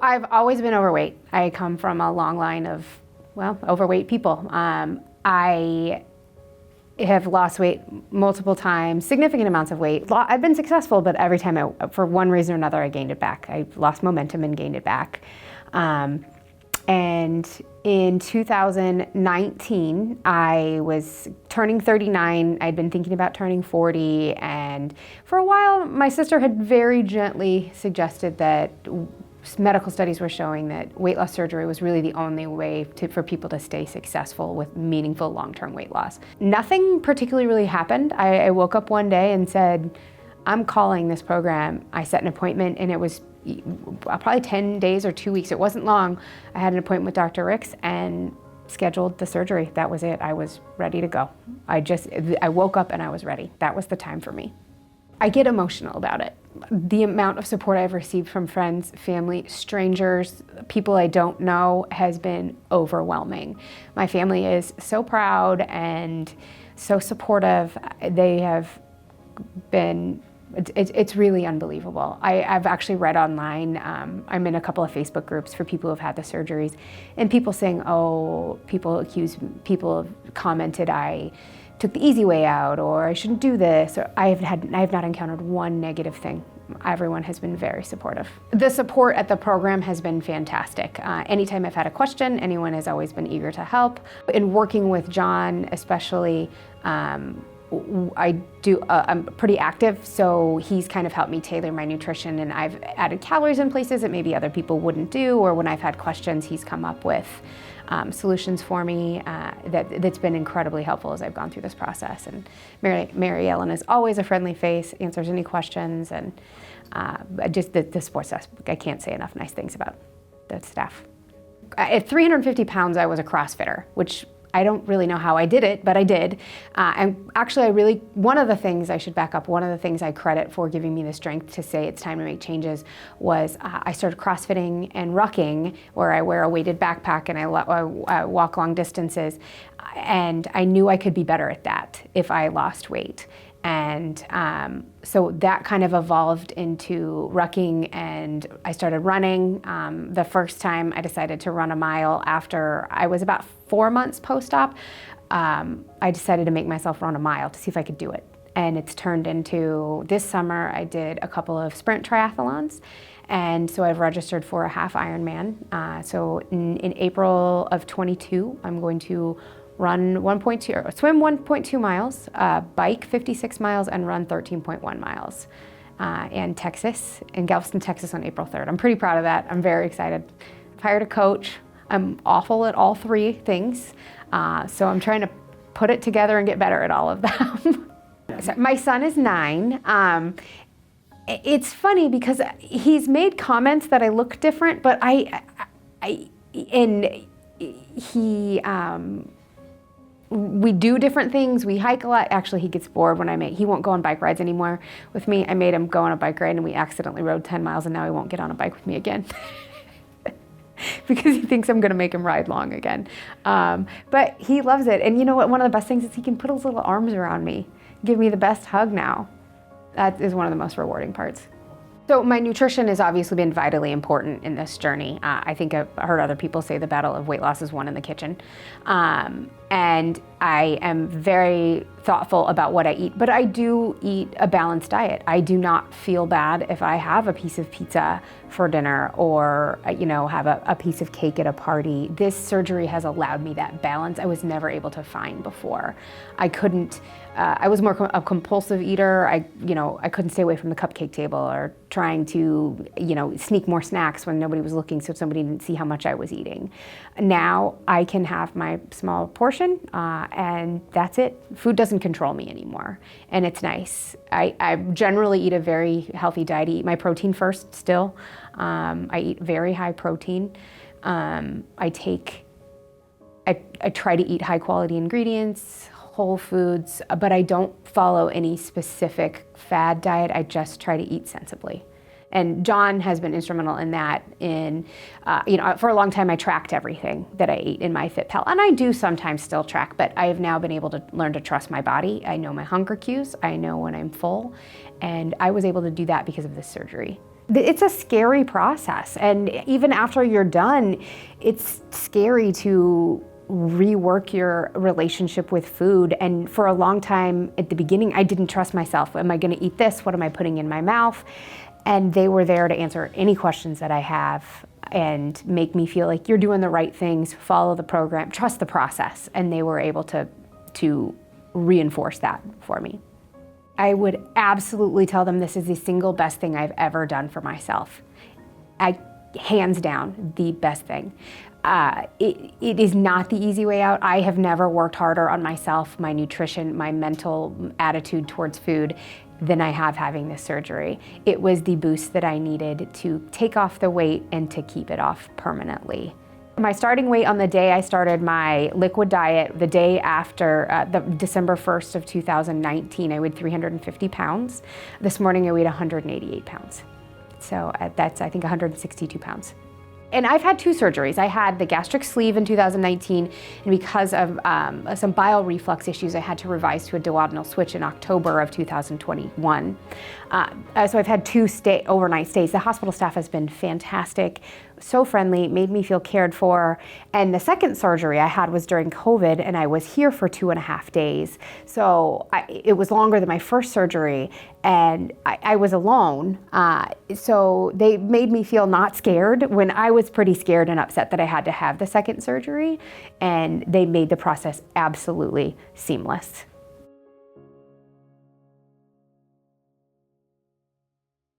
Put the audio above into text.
I've always been overweight. I come from a long line of, well, overweight people. I have lost weight multiple times, significant amounts of weight. I've been successful, but every time, for one reason or another, I gained it back. I lost momentum and gained it back. And in 2019, I was turning 39. I'd been thinking about turning 40. And for a while, my sister had very gently suggested that medical studies were showing that weight loss surgery was really the only way for people to stay successful with meaningful long-term weight loss. Nothing particularly really happened. I woke up one day and said, I'm calling this program. I set an appointment, and it was probably 10 days or 2 weeks. It wasn't long. I had an appointment with Dr. Ricks and scheduled the surgery. That was it. I was ready to go. I woke up and I was ready. That was the time for me. I get emotional about it. The amount of support I've received from friends, family, strangers, people I don't know has been overwhelming. My family is so proud and so supportive. They have been, it's really unbelievable. I've actually read online, I'm in a couple of Facebook groups for people who have had the surgeries, and people saying, oh, people have commented I took the easy way out, or I shouldn't do this, or I have not encountered one negative thing. Everyone has been very supportive. The support at the program has been fantastic. Anytime I've had a question, anyone has always been eager to help. In working with John, especially, I'm pretty active, so he's kind of helped me tailor my nutrition, and I've added calories in places that maybe other people wouldn't do, or when I've had questions, he's come up with solutions for me that's been incredibly helpful as I've gone through this process. And Mary Ellen is always a friendly face, answers any questions, and just the sports desk, I can't say enough nice things about the staff. At 350 pounds, I was a CrossFitter, which I don't really know how I did it, but I did. And actually, one of the things I should back up, one of the things I credit for giving me the strength to say it's time to make changes was I started CrossFitting and rucking, where I wear a weighted backpack and I walk long distances. And I knew I could be better at that if I lost weight. And so that kind of evolved into rucking, and I started running. The first time I decided to run a mile after I was about 4 months post-op, I decided to make myself run a mile to see if I could do it. And it's turned into, this summer I did a couple of sprint triathlons, and so I've registered for a half Ironman. So in April of 22, I'm going to swim 1.2 miles, bike 56 miles, and run 13.1 miles in Texas, in Galveston, Texas on April 3rd. I'm pretty proud of that. I'm very excited. I've hired a coach. I'm awful at all three things, so I'm trying to put it together and get better at all of them. So my son is 9. It's funny because he's made comments that I look different, but we do different things. We hike a lot. Actually, he gets bored when he won't go on bike rides anymore with me. I made him go on a bike ride, and we accidentally rode 10 miles, and now he won't get on a bike with me again. Because he thinks I'm gonna make him ride long again. But he loves it. And you know what? One of the best things is he can put his little arms around me, give me the best hug now. That is one of the most rewarding parts. So my nutrition has obviously been vitally important in this journey. I think I've heard other people say the battle of weight loss is won in the kitchen. And I am very thoughtful about what I eat, but I do eat a balanced diet. I do not feel bad if I have a piece of pizza for dinner, or have a piece of cake at a party. This surgery has allowed me that balance I was never able to find before. I was more a compulsive eater. I couldn't stay away from the cupcake table, or trying to, sneak more snacks when nobody was looking so somebody didn't see how much I was eating. Now I can have my small portion, and that's it. Food doesn't control me anymore, and it's nice. I generally eat a very healthy diet. I eat my protein first still. I eat very high protein. I try to eat high quality ingredients, whole foods, but I don't follow any specific fad diet. I just try to eat sensibly. And John has been instrumental in that. For a long time, I tracked everything that I ate in MyFitPal, and I do sometimes still track, but I have now been able to learn to trust my body. I know my hunger cues. I know when I'm full, and I was able to do that because of this surgery. It's a scary process, and even after you're done, it's scary to rework your relationship with food. And for a long time at the beginning, I didn't trust myself. Am I going to eat this? What am I putting in my mouth? And they were there to answer any questions that I have and make me feel like you're doing the right things, follow the program, trust the process. And they were able to reinforce that for me. I would absolutely tell them this is the single best thing I've ever done for myself. Hands down, the best thing. It is not the easy way out. I have never worked harder on myself, my nutrition, my mental attitude towards food than I have having this surgery. It was the boost that I needed to take off the weight and to keep it off permanently. My starting weight on the day I started my liquid diet, the day after the December 1st of 2019, I weighed 350 pounds. This morning I weighed 188 pounds. So that's, I think, 162 pounds. And I've had 2 surgeries. I had the gastric sleeve in 2019, and because of some bile reflux issues, I had to revise to a duodenal switch in October of 2021. So I've had 2 overnight stays. The hospital staff has been fantastic, so friendly, made me feel cared for. And the second surgery I had was during COVID, and I was here for 2.5 days. So it was longer than my first surgery, and I was alone. So they made me feel not scared when I was pretty scared and upset that I had to have the second surgery, and they made the process absolutely seamless.